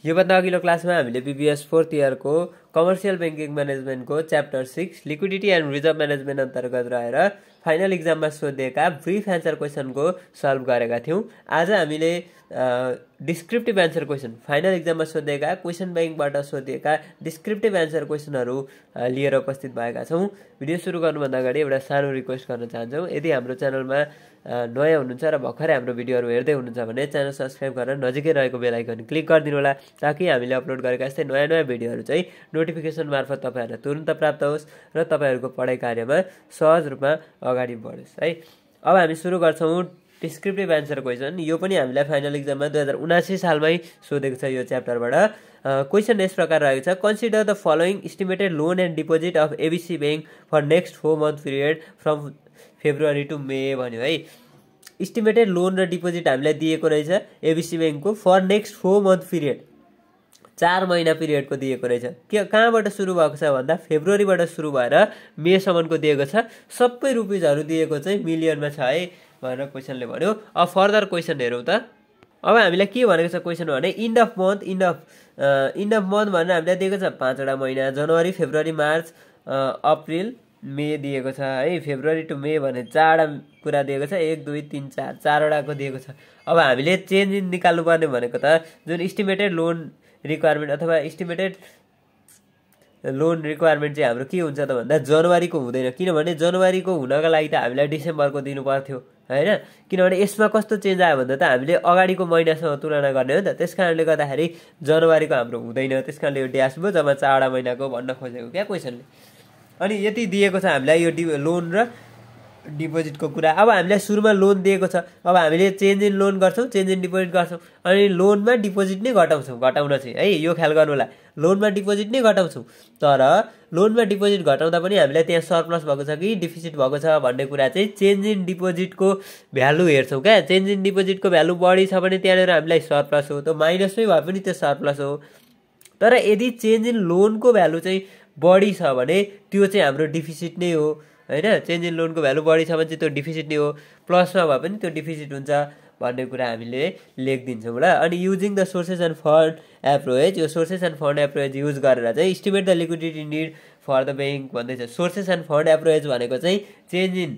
योभन्दा अघिल्लो क्लासमा हामीले बीबीएस 4th इयरको कमर्शियल बैंकिङ म्यानेजमेन्टको chapter 6 liquidity and reserve management अन्तर्गत रहेर फाइनल एक्जाममा सोधिएका ब्रिफ एन्सर क्वेसनको सल्भ गरेका थियौं। आज हामीले डिस्क्रिप्टिभ एन्सर क्वेसन फाइनल एक्जाममा सोधिएका क्वेसन बैंकबाट सोधिएका डिस्क्रिप्टिभ एन्सर क्वेसनहरू लिएर उपस्थित भएका छौं। भिडियो सुरु गर्नुभन्दा अगाडि एउटा सानो रिक्वेस्ट गर्न चाहन्छौं। यदि हाम्रो च्यानलमा नयाँ हुनुहुन्छ र भर्खरै हाम्रो भिडियोहरू हेर्दै हुनुहुन्छ भने च्यानल सब्स्क्राइब गरेर नजिकै रहेको बेल आइकन क्लिक गरिदिनु होला ताकि हामीले अपलोड गरेका यस्तै नयाँ भिडियोहरू चाहिँ नोटिफिकेसन मार्फत तपाईहरुलाई तुरुन्त प्राप्त होस् र तपाईहरुको पढाइ कार्यमा सहज रूपमा अगाडि बढोस् है। अब हामी सुरु गर्छौं डिस्क्रिप्टिभ एन्सर क्वेसन। यो पनि हामीलाई फाइनल एक्जाममा 2079 सालमै सोधेको छ। यो च्याप्टरबाट क्वेसन यस प्रकार रहेको छ, consider the following estimated loan and deposit of ABC bank for next 4 month period from February to May भन्यो है। एस्टिमेटेड लोन र डिपोजिट हामीलाई दिएको रहेछ एबीसी बैंकको फर नेक्स्ट 4 month पिरियड, 4 महिना पिरियडको दिएको रहेछ। के कहाँबाट सुरु भएको छ भन्दा फेब्रुअरीबाट सुरु भएर मे सम्मको दिएको छ। सबै रुपिजहरु दिएको चाहिँ मिलियनमा छ है भनेर क्वेसनले भन्यो। अब फर्दर क्वेसन हेरौँ त। अब हामीलाई के भनेको छ क्वेसन भने इन्ड अफ मन्थ भनेर हामीलाई दिएको छ 5 वटा महिना, जनवरी फेब्रुअरी मार्च अप्रिल मे दिएको छ है। फेब्रुअरी टु मे भने 4 वटा कुरा दिएको छ, 1 2 3 4 4 वटाको दिएको छ। अब हामीले चेन्ज इन निकाल्नु पर्ने भनेको त जुन एस्टिमेटेड लोन रिक्वायरमेन्ट अथवा एस्टिमेटेड लोन रिक्वायरमेन्ट चाहिँ हाम्रो के हुन्छ त भन्दा जनवरीको हुँदैन, किनभने जनवरीको हुनका लागि त हामीलाई डिसेम्बरको दिनु पर्थ्यो हैन। किनभने यसमा कस्तो चेन्ज आयो भन्दा त हामीले अगाडिको महिनासँग तुलना गर्ने हो नि त, त्यसकारणले गर्दाखेरि जनवरीको हाम्रो हुँदैन। त्यसकारणले यो ड्यास भयो, जम्मा 4 वटा महिनाको भन्न खोजेको क्या क्वेसनले। अनि यति दिएको छ हामीलाई यो लोन र डिपोजिटको कुरा। अब हामीलाई सुरुमा लोन दिएको छ, अब हामीले चेन्ज इन लोन गर्छौं, चेन्ज इन डिपोजिट गर्छौं, अनि लोनमा डिपोजिट नै घटाउँछौं। घटाउन चाहिँ है यो ख्याल गर्नु होला, लोनमा डिपोजिट नै घटाउँछौं। तर लोनमा डिपोजिट घटाउँदा पनि हामीलाई त्यहाँ सरप्लस भएको छ कि डिफिसिट भएको छ भन्ने कुरा चाहिँ चेन्ज इन डिपोजिटको भ्यालु हेर्छौं क्या। चेन्ज इन डिपोजिटको भ्यालु बढी छ भने त्यहाँनेर हामीलाई सरप्लस हो, त माइनसमै भए पनि त्यो सरप्लस हो। तर यदि चेन्ज इन लोनको भ्यालु चाहिँ बढी छ भने त्यो चाहिँ हाम्रो डिफिसिट नै हो हैन। चेन्ज इन लोनको भ्यालु बढी छ भने चाहिँ त्यो डिफिसिट नै हो, प्लसमा भए पनि त्यो डिफिसिट हुन्छ भन्ने कुरा हामीले लेखिदिन्छौँ होला। अनि using the sources and fund approach, यो sources and fund approach use गरेर चाहिँ estimate the liquidity need for the bank भन्दैछ। सोर्सेस एन्ड फन्ड एप्रोच भनेको चाहिँ change in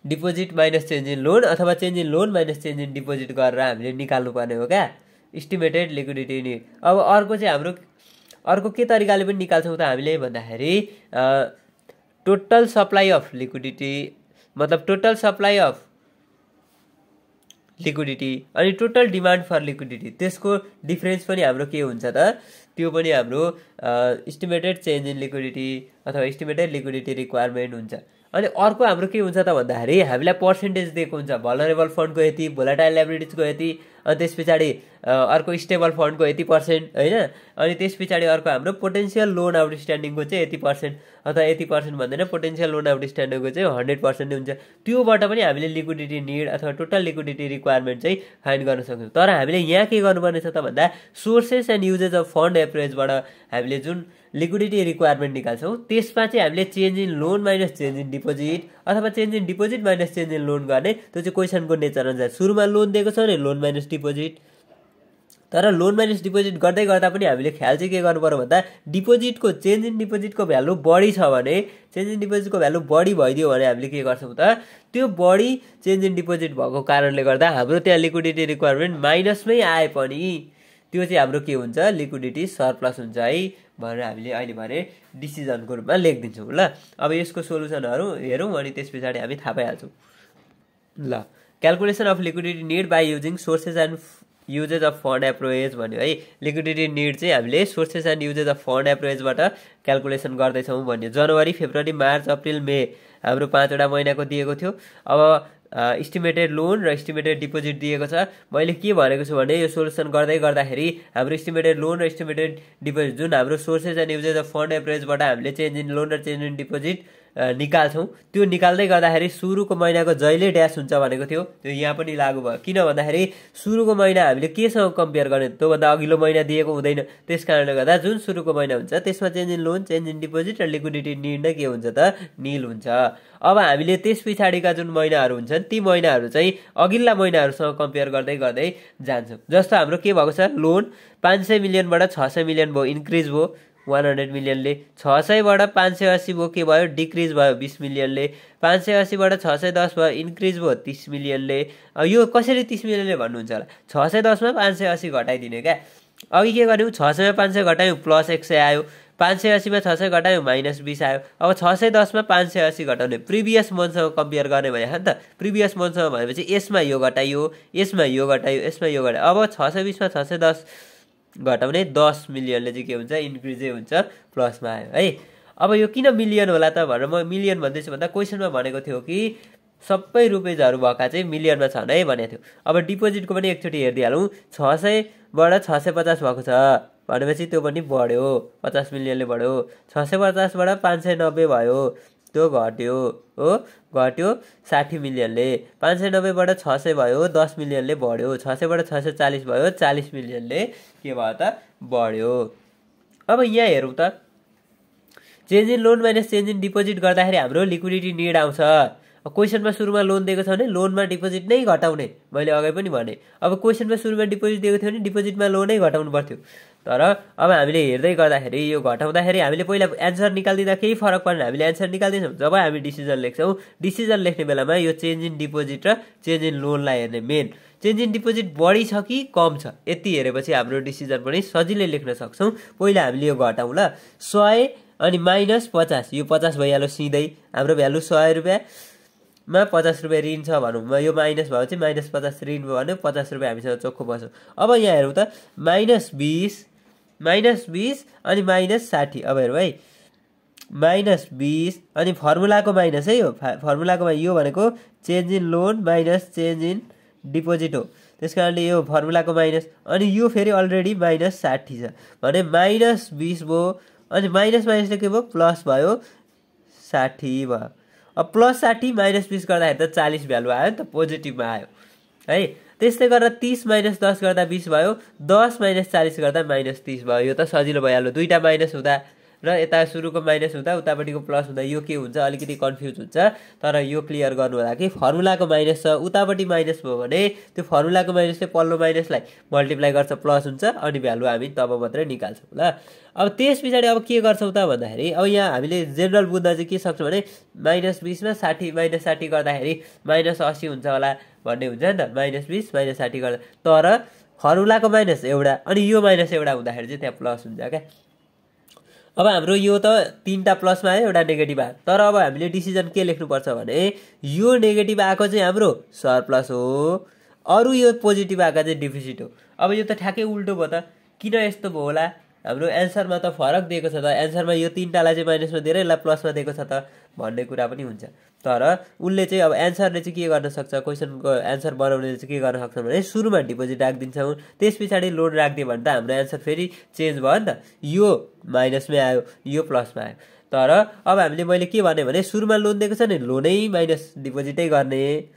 deposit minus change in loan अथवा change in loan minus change in deposit गरेर हामीले निकाल्नु पर्ने हो क्या एस्टिमेटेड लिक्विडिटी नीड। अब अर्को चाहिँ हाम्रो अर्को के तरिकाले पनि निकाल्छौँ त हामीले भन्दाखेरि टोटल सप्लाई अफ लिक्विडिटी, मतलब टोटल सप्लाई अफ लिक्विडिटी अनि टोटल डिमान्ड फर लिक्विडिटी, त्यसको डिफरेन्स पनि हाम्रो के हुन्छ त, त्यो पनि हाम्रो एस्टिमेटेड चेन्ज इन लिक्विडिटी अथवा एस्टिमेटेड लिक्विडिटी रिक्वायरमेन्ट हुन्छ। अनि अर्को हाम्रो के हुन्छ त भन्दाखेरि हामीलाई पर्सेन्टेज दिएको हुन्छ, भलनरेबल फन्डको यति, भोलाटाइल लायबिलिटिजको यति, अनि त्यस पछाडि अर्को स्टेबल फन्डको यति % हैन। अनि त्यस पछाडि अर्को हाम्रो पोटेन्शियल लोन आउटस्ट्यान्डिङको चाहिँ यति % अथवा यति % भन्दैन, पोटेन्शियल लोन आउटस्ट्यान्डिङको चाहिँ 100% नै हुन्छ। त्योबाट पनि हामीले लिक्विडिटी नीड अथवा टोटल लिक्विडिटी रिक्वायरमेन्ट चाहिँ फाइन्ड गर्न सक्छौँ। तर हामीले यहाँ के गर्नुपर्ने छ त भन्दा sources and uses of fund एप्रोचबाट हामीले जुन लिक्विडिटी रिक्वायरमेन्ट निकाल्छौँ त्यसमा चाहिँ हामीले change in loan minus change in deposit अथवा change in deposit minus change in loan गर्ने, त्यो चाहिँ क्वेसनको नेचर अनुसार। सुरुमा लोन दिएको छ भने लोन माइनस डिपोजिट, तर लोन माइनस डिपोजिट गर्दै गर्दा पनि हामीले ख्याल चाहिँ के गर्नु पर्यो भन्दा डिपोजिटको चेन्ज इन डिपोजिटको भ्यालु बढी छ भने, चेन्ज इन डिपोजिटको भ्यालु बढी भइदियो भने हामीले के गर्छौँ त, त्यो बढी चेन्ज इन डिपोजिट भएको कारणले गर्दा हाम्रो त्यहाँ लिक्विडिटी रिक्वायरमेन्ट माइनसमै आए पनि त्यो चाहिँ हाम्रो के हुन्छ, लिक्विडिटी सरप्लस हुन्छ है भनेर हामीले अहिले भने डिसिजनको रूपमा लेखिदिन्छौँ ल। अब यसको सोलुसनहरू हेरौँ अनि त्यस पछाडि हामी थाहा पाइहाल्छौँ ल। Calculation of liquidity need by using sources and uses of fund approach भन्यो है। लिक्विडिटी नीड चाहिँ हामीले sources and uses of fund एप्रोचबाट क्यालकुलेसन गर्दैछौँ भन्यो। जनवरी फेब्रुअरी मार्च अप्रिल मे हाम्रो 5 वटा महिनाको दिएको थियो। अब एस्टिमेटेड लोन र एस्टिमेटेड डिपोजिट दिएको छ। मैले के भनेको छु भने यो सोल्युसन गर्दै गर्दाखेरि हाम्रो एस्टिमेटेड लोन र एस्टिमेटेड डिपोजिट जुन हाम्रो sources and uses of fund एप्रोचबाट हामीले चेन्ज इन लोन र चेन्ज इन डिपोजिट निकाल्छौँ त्यो निकाल्दै गर्दाखेरि सुरुको महिनाको जहिले ड्यास हुन्छ भनेको थियो त्यो यहाँ पनि लागू भयो। किन भन्दाखेरि सुरुको महिना हामीले केसँग कम्पेयर गर्ने त्योभन्दा अघिल्लो महिना दिएको हुँदैन। त्यस कारणले गर्दा जुन सुरुको महिना हुन्छ त्यसमा change in loan change in deposit र लिक्विडिटी निड नै के हुन्छ त निल हुन्छ। अब हामीले त्यस पछाडिका जुन महिनाहरू हुन्छन् ती महिनाहरू चाहिँ अघिल्ला महिनाहरूसँग कम्पेयर गर्दै गर्दै जान्छौँ। जस्तो हाम्रो के भएको छ लोन 500 मिलियनबाट 600 मिलियन भयो इन्क्रिज भयो 100 मिलियनले, 600बाट 580 भयो के भयो डिक्रिज भयो 20 मिलियनले, 580बाट 610 भयो इन्क्रिज भयो 30 मिलियनले। यो कसरी 30 मिलियनले भन्नुहुन्छ होला 610मा 580 घटाइदिने क्या। अघि के गर्यौँ 600मा 500 घटायौँ प्लस 100 आयो, 580मा 600 घटायौँ माइनस 20 आयो। अब 610मा 580 घटाउने प्रिभियस मन्थसँग कम्पेयर गर्ने भने नि त प्रिभियस मन्थसँग भनेपछि यसमा यो घटाइयो यसमा यो घटाइयो यसमा यो घटायो। अब 620मा 610 घटाउने 10 मिलियनले चाहिँ के हुन्छ इन्क्रिजै हुन्छ प्लसमा आयो है। अब यो किन मिलियन होला त भनेर म मिलियन भन्दैछु भन्दा क्वेसनमा भनेको थियो कि सबै रुपियाँहरू भएका चाहिँ मिलियनमा छन् है भनेको थियो। अब डिपोजिटको पनि एकचोटि हेरिदिइहालौँ 600बाट 650 भएको छ भनेपछि त्यो पनि बढ्यो 50 मिलियनले बढ्यो। 650बाट 590 भयो त्यो घट्यो हो घट्यो 60 मिलियनले। 590बाट 600 भयो 10 मिलियनले बढ्यो। 600बाट 640 भयो 40 मिलियनले के भयो त बढ्यो। अब यहाँ हेरौँ त change in loan minus change in deposit गर्दाखेरि हाम्रो लिक्विडिटी निड आउँछ। क्वेसनमा सुरुमा लोन दिएको छ भने लोनमा डिपोजिट नै घटाउने मैले अघि पनि भने। अब क्वेसनमा सुरुमा डिपोजिट दिएको थियो भने डिपोजिटमा लोनै घटाउनु पर्थ्यो। तर अब हामीले हेर्दै गर्दाखेरि यो घटाउँदाखेरि हामीले पहिला एन्सर निकाल्दिँदा केही फरक पर्दैन हामीले एन्सर निकाल्दिन्छौँ। जब हामी डिसिजन लेख्छौँ डिसिजन लेख्ने बेलामा यो चेन्ज इन डिपोजिट र चेन्ज इन लोनलाई हेर्ने मेन चेन्ज इन डिपोजिट बढी छ कि कम छ यति हेरेपछि हाम्रो डिसिजन पनि सजिलै लेख्न सक्छौँ। पहिला हामीले यो घटाउँ ल 100 अनि माइनस 50 यो 50 भइहाल्यो सिधै हाम्रो भ्यालु 100 रुपियाँमा 50 रुपियाँ ऋण छ भनौँ यो माइनस भयो चाहिँ माइनस 50 ऋण भयो भने 50 रुपियाँ हामीसँग चोखो बस्छ। अब यहाँ हेरौँ त माइनस 20 अनि माइनस 60। अब हेरौँ है माइनस 20 अनि फर्मुलाको माइनस है यो फर्मुलाको यो भनेको change in loan minus change in deposit हो त्यस कारणले यो फर्मुलाको माइनस अनि यो फेरि अलरेडी माइनस 60 छ भने माइनस 20 भयो अनि माइनस माइनसले के भयो प्लस भयो 60 भयो। अब प्लस 60 माइनस 20 गर्दाखेरि त 40 भ्यालु आयो नि त पोजिटिभमा आयो है। त्यस्तै गरेर 30 माइनस 10 गर्दा 20 भयो 10 माइनस 40 गर्दा माइनस 30 भयो। यो त सजिलो भइहाल्यो दुईटा माइनस हुँदा र यता सुरुको माइनस हुँदा उतापट्टिको प्लस हुँदा यो के हुन्छ अलिकति कन्फ्युज हुन्छ। तर यो क्लियर गर्नु होला कि फर्मुलाको माइनस छ उतापट्टि माइनस भयो भने त्यो फर्मुलाको माइनसले पल्लो माइनसलाई मल्टिप्लाई गर्छ प्लस हुन्छ अनि भ्यालु हामी तब मात्रै निकाल्छौँ ल। अब त्यस पछाडि अब के गर्छौँ त भन्दाखेरि अब यहाँ हामीले जेनरल बुझ्दा चाहिँ के सक्छौँ भने माइनस 20मा 60 माइनस 60 गर्दाखेरि माइनस 80 हुन्छ होला भन्ने हुन्छ नि त माइनस 20 माइनस 60 गर्दा। तर फर्मुलाको माइनस एउटा अनि यो माइनस एउटा हुँदाखेरि चाहिँ त्यहाँ प्लस हुन्छ क्या। अब हाम्रो यो त तीनटा प्लसमा आयो एउटा नेगेटिभ आयो तर अब हामीले डिसिजन के लेख्नुपर्छ भने यो नेगेटिभ आएको चाहिँ हाम्रो सरप्लस हो अरू यो पोजिटिभ आएको चाहिँ डिफिसिट हो। अब यो त ठ्याक्कै उल्टो भयो त किन यस्तो भयो होला हाम्रो एन्सरमा त फरक दिएको छ त एन्सरमा यो तीनटालाई चाहिँ माइनसमा दिएर यसलाई प्लसमा दिएको छ त भन्ने कुरा पनि हुन्छ। तर उनले चाहिँ अब एन्सरले चाहिँ के गर्न सक्छ क्वेसनको एन्सर बनाउनेले चाहिँ के गर्न सक्छ भने सुरुमा डिपोजिट राखिदिन्छौँ त्यस पछाडि लोन राखिदियो भने त हाम्रो एन्सर फेरि चेन्ज भयो नि त यो माइनसमै आयो यो प्लसमा आयो। तर अब हामीले मैले के भने सुरुमा लोन दिएको छ नि लोनै माइनस डिपोजिटै गर्ने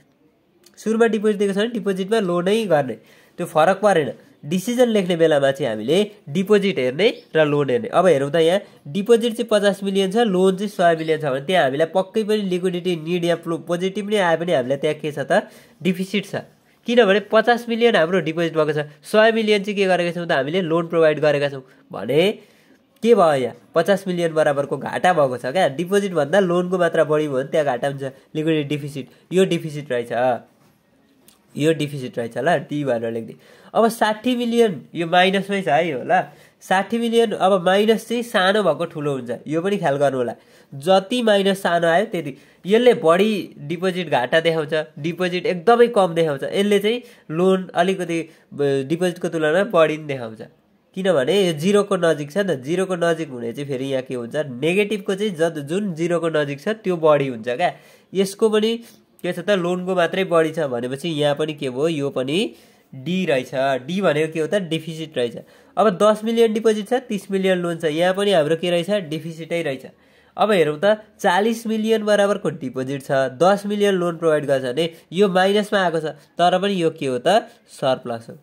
सुरुमा डिपोजिट दिएको छ भने डिपोजिटमा लोनै गर्ने त्यो फरक परेन। डिसिजन लेख्ने बेलामा चाहिँ हामीले डिपोजिट हेर्ने र लोन हेर्ने। अब हेरौँ त यहाँ डिपोजिट चाहिँ 50 मिलियन छ लोन चाहिँ 100 मिलियन छ भने त्यहाँ हामीलाई पक्कै पनि लिक्विडिटी निड या पोजिटिभ नै आए पनि हामीलाई त्यहाँ के छ त डिफिसिट छ किनभने 50 मिलियन हाम्रो डिपोजिट भएको छ 100 मिलियन चाहिँ के गरेका छौँ त हामीले लोन प्रोभाइड गरेका छौँ भने के भयो यहाँ 50 मिलियन बराबरको घाटा भएको छ क्या। डिपोजिट भन्दा लोनको मात्रा बढी भयो भने त्यहाँ घाटा हुन्छ लिक्विडिटी डिफिसिट यो डिफिसिट रहेछ ल टी भनेर लेख्दै। अब 60 मिलियन यो माइनसमै छ है यो ल 60 मिलियन अब माइनस चाहिँ सानो भएको ठुलो हुन्छ यो पनि ख्याल गर्नु होला। जति माइनस सानो आयो त्यति यसले बढी डिपोजिट घाटा देखाउँछ डिपोजिट एकदमै कम देखाउँछ यसले चाहिँ लोन अलिकति डिपोजिटको तुलनामा बढी नै देखाउँछ किनभने यो जिरोको नजिक छ नि त जिरोको नजिक हुने चाहिँ फेरि यहाँ के हुन्छ नेगेटिभको चाहिँ जुन जिरोको नजिक छ त्यो बढी हुन्छ क्या। यसको पनि के छ त लोनको मात्रै बढी छ भनेपछि यहाँ पनि के भयो यो पनि डी रहेछ। डी भनेको के हो त डिफिसिट रहेछ। अब 10 मिलियन डिपोजिट छ 30 मिलियन लोन छ यहाँ पनि हाम्रो के रहेछ डिफिसिटै रहेछ। अब हेरौँ त 40 मिलियन बराबरको डिपोजिट छ, 10 मिलियन लोन प्रोभाइड गर्छ भने यो माइनसमा आएको छ, तर पनि यो के हो त सरप्लस हो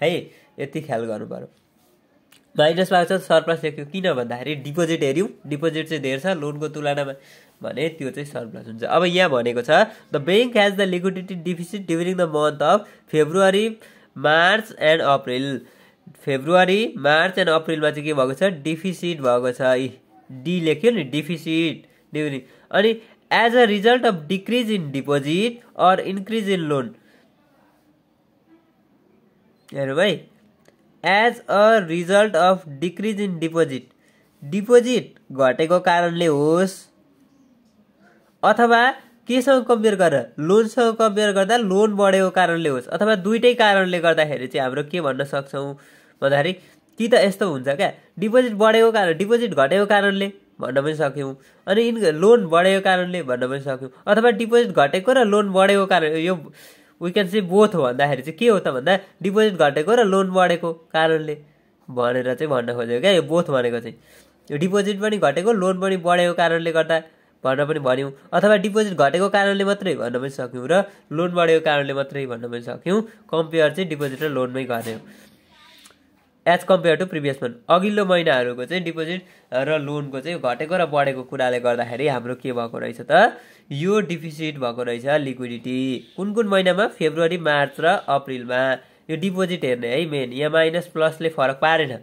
है। यति ख्याल गर्नु पर्यो। माइनसमा आएको छ सरप्लस लेख्यो, किन भन्दाखेरि डिपोजिट हेऱ्यौँ, डिपोजिट चाहिँ धेर छ लोनको तुलनामा भने त्यो चाहिँ सरप्लस हुन्छ। अब यहाँ भनेको छ the bank has the liquidity deficit during the month of February March and April. February March and अप्रिलमा चाहिँ के भएको छ डिफिसिट भएको छ, डी लेख्यो नि डिफिसिट ड्युरिङ। अनि as a result of decrease in deposit or increase in loan, हेर्नु भाइ, as a result of decrease in deposit, deposit घटेको कारणले होस् अथवा केसँग कम्पेयर गरेर लोनसँग कम्पेयर गर्दा लोन बढेको कारणले होस् अथवा दुईटै कारणले गर्दाखेरि चाहिँ हाम्रो के भन्न सक्छौँ भन्दाखेरि कि त यस्तो हुन्छ क्या, डिपोजिट बढेको कारण डिपोजिट घटेको कारणले भन्न पनि सक्यौँ, अनि लोन बढेको कारणले भन्न पनि सक्यौँ, अथवा डिपोजिट घटेको र लोन बढेको कारण, यो वी क्यान से बोथ हो भन्दाखेरि चाहिँ के हो त भन्दा डिपोजिट घटेको र लोन बढेको कारणले भनेर चाहिँ भन्न खोजेको क्या। यो बोथ भनेको चाहिँ यो डिपोजिट पनि घटेको लोन पनि बढेको कारणले गर्दा भन्न पनि भन्यौँ, अथवा डिपोजिट घटेको कारणले मात्रै भन्न पनि सक्यौँ र लोन बढेको कारणले मात्रै भन्न पनि सक्यौँ। कम्पेयर चाहिँ डिपोजिट र लोनमै गर्ने हो as compared to previous month. अघिल्लो महिनाहरूको चाहिँ डिपोजिट र लोनको चाहिँ घटेको र बढेको कुराले गर्दाखेरि हाम्रो के भएको रहेछ त यो डिफिसिट भएको रहेछ लिक्विडिटी। कुन कुन महिनामा? फेब्रुअरी मार्च र अप्रिलमा। यो डिपोजिट हेर्ने है मेन, यहाँ माइनस प्लसले फरक पारेन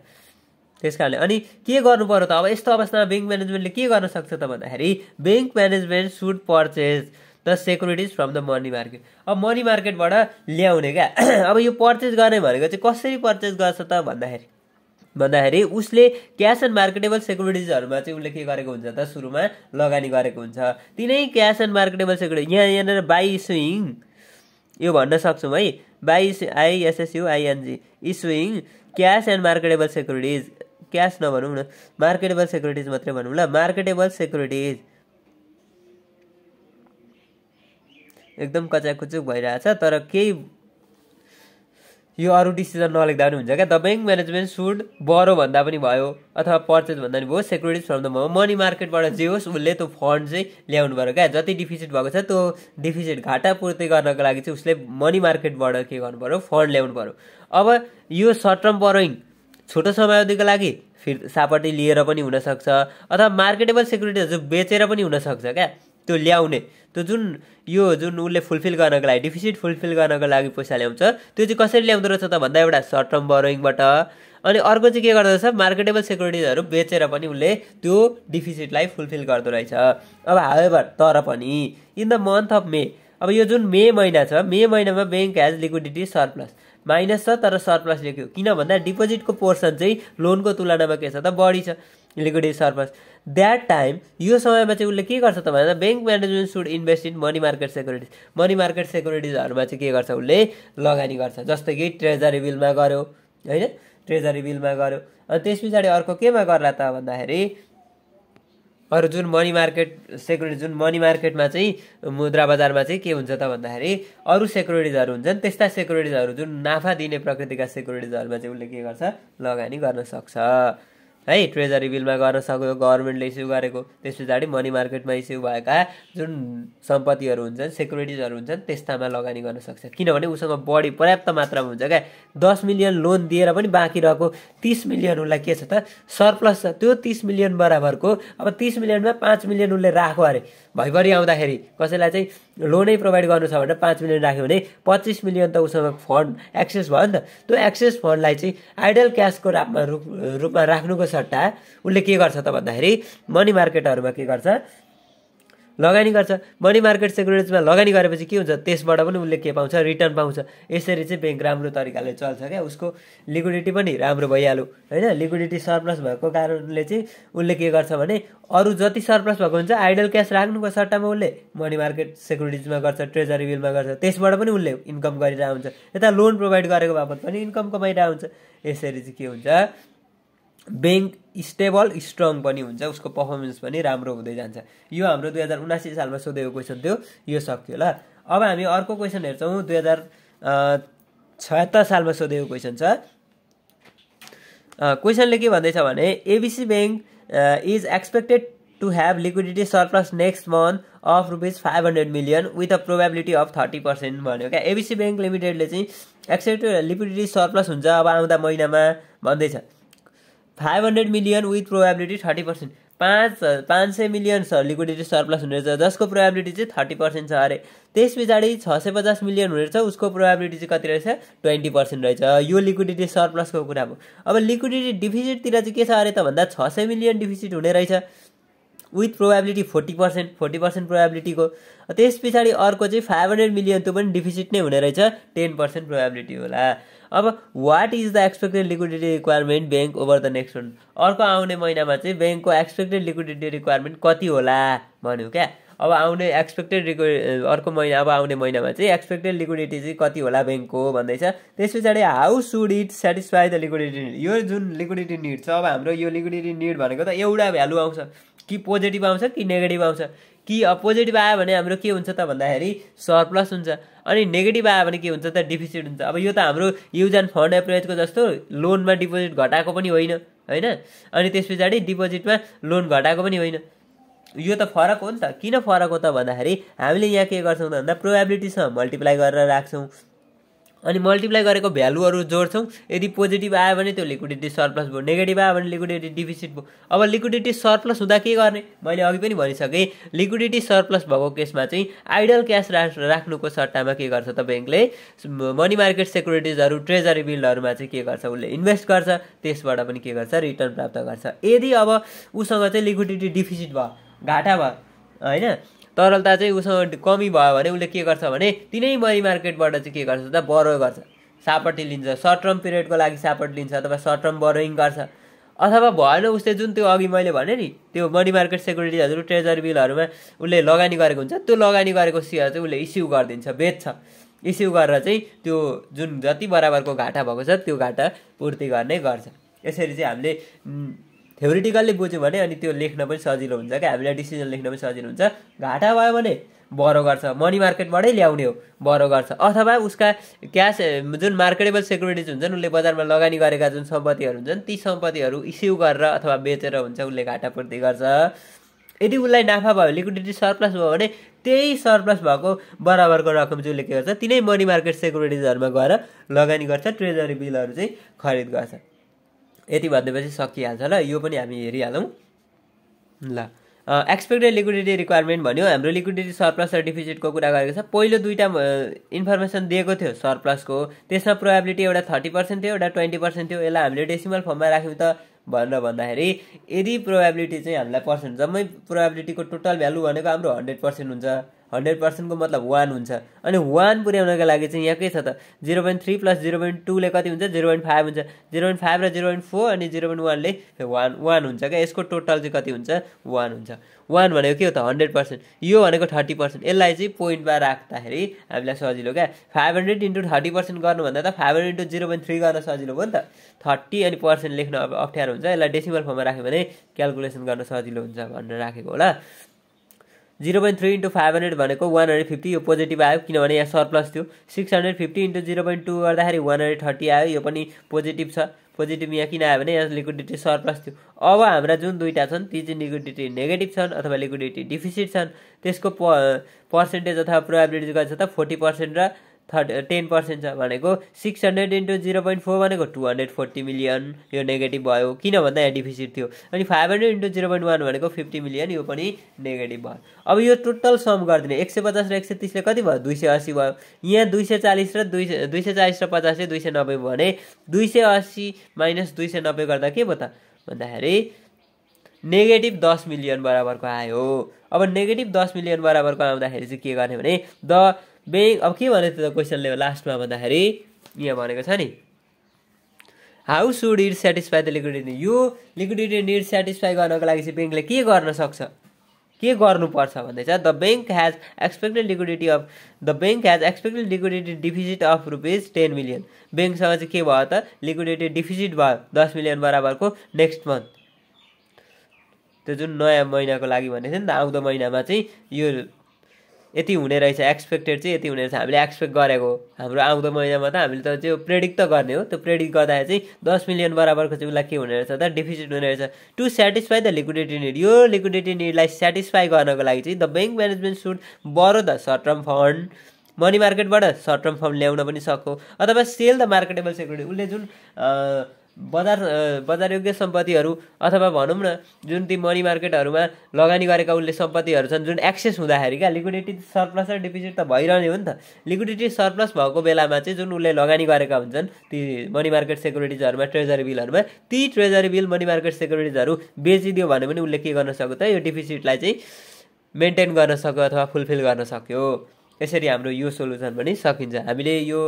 त्यस कारणले। अनि के गर्नु पर्यो त अब यस्तो अवस्थामा ब्याङ्क म्यानेजमेन्टले के गर्न सक्छ त भन्दाखेरि bank management should purchase the securities from the money market. अब मनी मार्केटबाट ल्याउने क्या अब यो पर्चेज गर्ने भनेको चाहिँ कसरी पर्चेज गर्छ त भन्दाखेरि उसले क्यास एन्ड मार्केटेबल सेक्युरिटिजहरूमा चाहिँ उसले के गरेको हुन्छ त सुरुमा लगानी गरेको हुन्छ। तिनै क्यास एन्ड मार्केटेबल सेक्युरिटिज यहाँनिर बाई इस्युइङ यो भन्न सक्छौँ है, by ISSUING issuing cash and marketable securities, cash नभनौँ न मार्केटेबल सेक्युरिटिज मात्रै भनौँ ल, मार्केटेबल सेक्युरिटिज एकदम कचाकुचुक भइरहेछ तर केही यो अरू डिसिजन नलेख्दा पनि हुन्छ क्या। द ब्याङ्क म्यानेजमेन्ट सुड बरो भन्दा पनि भयो अथवा पर्चेज भन्दा पनि भयो सेक्युरिटिज फ्रम द मनी मार्केटबाट जे होस् उसले त्यो फन्ड चाहिँ ल्याउनु पऱ्यो क्या। जति डिफिसिट भएको छ त्यो डिफिसिट घाटा पूर्ति गर्नको लागि चाहिँ उसले मनी मार्केटबाट के गर्नु पऱ्यो फन्ड ल्याउनु पऱ्यो। अब यो सर्ट टर्म बरोइङ छोटो समयावधिको लागि फिर सापट्टि लिएर पनि हुनसक्छ अथवा मार्केटेबल सेक्युरिटिजहरू बेचेर पनि हुनसक्छ क्या। त्यो ल्याउने त्यो जुन उसले फुलफिल गर्नको लागि डिफिसिट फुलफिल गर्नको लागि पैसा ल्याउँछ त्यो चाहिँ कसरी ल्याउँदो रहेछ त भन्दा एउटा सर्ट टर्म बरोइङबाट, अनि अर्को चाहिँ के गर्दो रहेछ मार्केटेबल सेक्युरिटिजहरू बेचेर पनि उसले त्यो डिफिसिटलाई फुलफिल गर्दो रहेछ। अब हावेभर तर पनि in the month of May, अब यो जुन मे महिना छ मे महिनामा bank has liquidity surplus, minus छ तर सरप्लस लेख्यो किन भन्दा डिपोजिटको पोर्सन चाहिँ लोनको तुलनामा के छ त बढी छ, लिक्विडिटी सरप्लस। द्याट टाइम यो समयमा चाहिँ उसले के गर्छ त भन्दा bank management should invest in money market securities, money market सेक्युरिटिजहरूमा चाहिँ के गर्छ उसले लगानी गर्छ। जस्तै कि ट्रेजरी बिलमा गर्यो होइन, ट्रेजरी बिलमा गर्यो। अनि त्यस पछाडि अर्को केमा गर्ला त भन्दाखेरि अरू जुन मनी मार्केट सेक्युरिटिज जुन मनी मार्केटमा चाहिँ मुद्रा बजारमा चाहिँ के हुन्छ त भन्दाखेरि अरू सेक्युरिटिजहरू हुन्छन् त्यस्ता सेक्युरिटिजहरू जुन नाफा दिने प्रकृतिका सेक्युरिटिजहरूमा चाहिँ उसले के गर्छ लगानी गर्न सक्छ है। ट्रेजरी बिलमा गर्न सक्यो गभर्मेन्टले इस्यु गरेको, त्यस पछाडि मनी मार्केटमा इस्यु भएका जुन सम्पत्तिहरू हुन्छन् सेक्युरिटिजहरू हुन्छन् त्यस्तामा लगानी गर्न सक्छ किनभने उसँग बढी पर्याप्त मात्रामा हुन्छ क्या। 10 मिलियन लोन दिएर पनि बाँकी रहेको 30 मिलियन उसलाई के छ त सरप्लस छ। त्यो 30 मिलियन बराबरको अब 30 मिलियनमा 5 मिलियन उसले राख्यो अरे भइभरि आउँदाखेरि कसैलाई चाहिँ लोनै प्रोभाइड गर्नु छ भनेर 5 मिलियन राख्यो भने 25 मिलियन त उसँग फन्ड एक्सेस भयो नि त। त्यो एक्सेस फन्डलाई चाहिँ आइडल क्यासको रूपमा राख्नुको सट्टा उसले के गर्छ त भन्दाखेरि मनी मार्केटहरूमा के गर्छ लगानी गर्छ। मनी मार्केट सेक्युरिटिजमा लगानी गरेपछि के हुन्छ त्यसबाट पनि उसले के पाउँछ रिटर्न पाउँछ। यसरी चाहिँ ब्याङ्क राम्रो तरिकाले चल्छ क्या, उसको लिक्विडिटी पनि राम्रो भइहाल्यो होइन। लिक्विडिटी सरप्लस भएको कारणले चाहिँ उसले के गर्छ भने अरू जति सरप्लस भएको हुन्छ आइडल क्यास राख्नुको सट्टामा उसले मनी मार्केट सेक्युरिटिजमा गर्छ, ट्रेजरी बिलमा गर्छ, त्यसबाट पनि उसले इन्कम गरिरहेको हुन्छ। यता लोन प्रोभाइड गरेको बापत पनि इन्कम कमाइरहेको हुन्छ। यसरी चाहिँ के हुन्छ ब्याङ्क स्टेबल स्ट्रङ पनि हुन्छ, उसको पर्फर्मेन्स पनि राम्रो हुँदै जान्छ। यो हाम्रो 2079 सालमा सोधेको क्वेसन थियो, यो सक्यो ल। अब हामी अर्को क्वेसन हेर्छौँ 2076 सालमा सोधेको क्वेसन छ। क्वेसनले के भन्दैछ भने ABC bank is expected to have liquidity surplus next month of rupees 500 million with a probability of 30% भन्यो क्या। एबिसी बैंक लिमिटेडले चाहिँ एक्सेप्टेड लिक्विडिटी सर्प्लस हुन्छ अब आउँदा महिनामा भन्दैछ 500 million with probability 30%। 500 million liquidity surplus हुने रहेछ जसको प्रोबेबिलिटी चाहिँ 30% छ अरे। त्यस पछाडि 650 मिलियन हुने रहेछ उसको प्रोबेबिलिटी चाहिँ कति रहेछ 20% रहेछ। यो लिक्विडिटी सर्प्लसको कुरा हो। अब लिक्विडिटी डिफिसिटतिर चाहिँ के छ अरे त भन्दा 600 मिलियन डिफिसिट हुने रहेछ विथ प्रोबेबिलिटी 40% प्रोबेबिलिटीको। त्यस पछाडि अर्को चाहिँ 500 मिलियन त्यो पनि डिफिसिट नै हुने रहेछ 10% प्रोबेबिलिटी होला। अब what is the expected liquidity requirement bank over the next month, अर्को आउने महिनामा चाहिँ बैंकको एक्सपेक्टेड लिक्विडिटी रिक्वायरमेन्ट कति होला भन्यो क्या। अब आउने एक्सपेक्टेड अर्को महिना अब आउने महिनामा चाहिँ एक्सपेक्टेड लिक्विडिटी चाहिँ कति होला बैंकको भन्दैछ। त्यस पछाडि how should it satisfy the liquidity need, यो जुन लिक्विडिटी निड छ अब हाम्रो यो लिक्विडिटी निड भनेको त एउटा भ्यालु आउँछ कि पोजिटिभ आउँछ कि नेगेटिभ आउँछ। कि पोजिटिभ आयो भने हाम्रो के हुन्छ त भन्दाखेरि सर्प्लस हुन्छ अनि नेगेटिभ आयो भने के हुन्छ त डिफिसिट हुन्छ। अब यो त हाम्रो युज एन्ड फन्ड एप्रोचको जस्तो लोनमा डिपोजिट घटाएको पनि होइन हैन, अनि त्यस पछाडि डिपोजिटमा लोन घटाएको पनि होइन। यो त फरक हो नि त। किन फरक हो त भन्दाखेरि हामीले यहाँ के गर्छौँ त भन्दा प्रोबेबिलिटीसँग मल्टिप्लाई गरेर राख्छौँ अनि मल्टिप्लाई गरेको भ्यालुहरू जोड्छौँ। यदि पोजिटिभ आयो भने त्यो लिक्विडिटी सर्प्लस भयो, नेगेटिभ आयो भने लिक्विडिटी डिफिसिट भयो। अब लिक्विडिटी सर्प्लस हुँदा के गर्ने मैले अघि पनि भनिसकेँ। लिक्विडिटी सर्प्लस भएको केसमा चाहिँ आइडल क्यास राख्नुको सट्टामा के गर्छ त बैंकले मनी मार्केट सेक्युरिटिजहरू ट्रेजरी बिलहरूमा चाहिँ के गर्छ उसले इन्भेस्ट गर्छ, त्यसबाट पनि के गर्छ रिटर्न प्राप्त गर्छ। यदि अब उसँग चाहिँ लिक्विडिटी डिफिसिट भयो घाटा भयो हैन, तरलता चाहिँ उसँग कमी भयो भने उसले के गर्छ भने तिनै मनी मार्केटबाट चाहिँ के गर्छ त बरो गर्छ, सापट्टि लिन्छ। सर्ट टर्म पिरियडको लागि सापट लिन्छ अथवा सर्ट टर्म बरोइङ गर्छ। अथवा भएन उसले जुन त्यो अघि मैले भने नि त्यो मनी मार्केट सेक्युरिटिजहरू ट्रेजरी बिलहरूमा उसले लगानी गरेको हुन्छ त्यो लगानी गरेको सेयर चाहिँ उसले इस्यु गरिदिन्छ, बेच्छ। इस्यु गरेर चाहिँ त्यो जुन जति बराबरको घाटा भएको छ त्यो घाटा पूर्ति गर्ने गर्छ। यसरी चाहिँ हामीले थ्योरिटिकल्ली बुझ्यौँ भने अनि त्यो लेख्न पनि सजिलो हुन्छ क्या, हामीलाई डिसिजन लेख्न पनि सजिलो हुन्छ। घाटा भयो भने बरो गर्छ, मनी मार्केटबाटै ल्याउने हो बरो गर्छ। अथवा उसका क्यास जुन मार्केटेबल सेक्युरिटिज हुन्छन् उसले बजारमा लगानी गरेका जुन सम्पत्तिहरू हुन्छन् ती सम्पत्तिहरू इस्यु गरेर अथवा बेचेर हुन्छ उसले घाटा पूर्ति गर्छ। यदि उसलाई नाफा भयो लिक्विडिटी सर्प्लस भयो भने त्यही सर्प्लस भएको बराबरको रकम चाहिँ उसले के गर्छ तिनै मनी मार्केट सेक्युरिटिजहरूमा गएर लगानी गर्छ, ट्रेजरी बिलहरू चाहिँ खरिद गर्छ। यति भन्दैपछि सकिहाल्छ ल, यो पनि हामी हेरिहालौँ ल। एक्सपेक्टेड लिक्विडिटी रिक्वायरमेन्ट भन्यो, हाम्रो लिक्विडिटी सर्प्लस र डिफिसिटको कुरा गरेको छ। पहिलो दुईवटा इन्फर्मेसन दिएको थियो सर्प्लसको, त्यसमा प्रोबेबिलिटी एउटा 30% थियो एउटा 20% थियो। यसलाई हामीले डेसिमल फर्ममा राख्यौँ त भनेर भन्दाखेरि यदि प्रोबेबिलिटी चाहिँ हामीलाई पर्सेन्ट जम्मै प्रोबेबिलिटीको टोटल भ्यालु भनेको हाम्रो 100% हुन्छ। 100% को मतलब 1 हुन्छ अनि 1 पुर्याउनको लागि चाहिँ यहाँ के छ त 0.3 प्लस 0.2 ले कति हुन्छ 0.5 हुन्छ। 0.5 र 0.4 अनि 0.1 ले 1 हुन्छ क्या। यसको टोटल चाहिँ कति हुन्छ 1 हुन्छ। 1 भनेको के हो त 100%, यो भनेको 30%। यसलाई चाहिँ पोइन्टमा राख्दाखेरि हामीलाई सजिलो क्या। 500 इन्टु 30% गर्नु भन्दा त 500 इन्टु 0.3 गर्न सजिलो भयो नि त। 30 अनि पर्सेन्ट लेख्न अब अप्ठ्यारो हुन्छ, यसलाई डेसिमल फर्ममा राख्यो भने क्याल्कुलेसन गर्न सजिलो हुन्छ भनेर राखेको होला। 0.3 इन्टु 500 भनेको 150, यो पोजिटिभ आयो किनभने यहाँ सरप्लस थियो। 650 इन्टु 0.2 गर्दाखेरि 130 आयो, यो पनि पोजिटिभ छ। पोजिटिभ यहाँ किन आयो भने यहाँ लिक्विडिटी सरप्लस थियो। अब हाम्रा जुन दुईटा छन् ती चाहिँ लिक्विडिटी नेगेटिभ छन् अथवा लिक्विडिटी डिफिसिट छन्। त्यसको पर्सेन्टेज अथवा प्रोबेबिलिटी कति छ त 40% र 10% छ भनेको 600 इन्टु 0.4 भनेको 240 मिलियन, यो नेगेटिभ भयो किन भन्दा यहाँ डिफिसिट थियो। अनि 500 इन्टु 0.1 भनेको 50 मिलियन, यो पनि नेगेटिभ भयो। अब यो टोटल सम गरिदिने 150 र 130 ले कति भयो 280 भयो। यहाँ 240 र 240 र 50 ले 290 भने 280 माइनस 290 गर्दा के भयो त भन्दाखेरि नेगेटिभ 10 मिलियन बराबरको आयो। अब नेगेटिभ 10 मिलियन बराबरको आउँदाखेरि चाहिँ के गर्ने भने द बैंक, अब के भनेको थियो त क्वेसनले लास्टमा भन्दाखेरि यहाँ भनेको छ नि how should it satisfy the liquidity. यो लिक्विडिटी निड सेटिस्फाई गर्नको लागि चाहिँ बैंकले के गर्न सक्छ, के गर्नुपर्छ भन्दैछ। The bank has expected liquidity deficit of rupees 10 million. बैंकसँग चाहिँ के भयो त लिक्विडिटी डिफिसिट भयो 10 मिलियन बराबरको नेक्स्ट मन्थ, त्यो जुन नयाँ महिनाको लागि भनेको थियो नि त आउँदो महिनामा चाहिँ यो यति हुने रहेछ, एक्सपेक्टेड चाहिँ यति हुने रहेछ, हामीले एक्सपेक्ट गरेको हाम्रो आउँदो महिनामा त हामीले त त्यो प्रेडिक्ट त गर्ने हो। त्यो प्रेडिक्ट गर्दाखेरि चाहिँ 10 मिलियन बराबरको चाहिँ उसलाई के हुने रहेछ त डिफिसिट हुने रहेछ। To satisfy the liquidity need, यो लिक्विडिटी निडलाई सेटिस्फाई गर्नको लागि चाहिँ the bank management should borrow the short term fund, money मार्केटबाट सर्ट टर्म फन्ड ल्याउन पनि सक्यो, अथवा सेल द मार्केटेबल सेक्युरिटी, उसले जुन बजारयोग्य सम्पत्तिहरू अथवा भनौँ न जुन ती मनी मार्केटहरूमा लगानी गरेका उसले सम्पत्तिहरू छन् जुन एक्सेस हुँदाखेरि क्या लिक्विडिटी सरप्लस र डिफिसिट त भइरहने हो नि त। लिक्विडिटी सरप्लस भएको बेलामा चाहिँ जुन उसले लगानी गरेका हुन्छन् ती मनी मार्केट सेक्युरिटिजहरूमा, ट्रेजरी बिलहरूमा, ती ट्रेजरी बिल मनी मार्केट सेक्युरिटिजहरू बेचिदियो भने पनि उसले के गर्न सक्यो त यो डिफिसिटलाई चाहिँ मेन्टेन गर्न सक्यो अथवा फुलफिल गर्न सक्यो। यसरी हाम्रो यो सोल्युसन पनि सकिन्छ। हामीले यो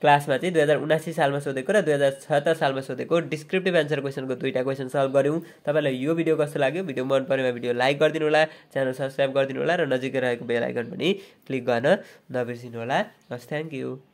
क्लासमा चाहिँ 2079 सालमा सोधेको र 2076 सालमा सोधेको डिस्क्रिप्टिभ एन्सर क्वेसनको 2टा क्वेसन सल्भ गऱ्यौँ। तपाईँलाई यो भिडियो कस्तो लाग्यो? भिडियो मन परेमा भिडियो लाइक गरिदिनु होला, च्यानल सब्सक्राइब गरिदिनु होला र नजिकै रहेको बेल आइकन पनि क्लिक गर्न नबिर्सिनु होला। हस्, थ्याङ्क यू।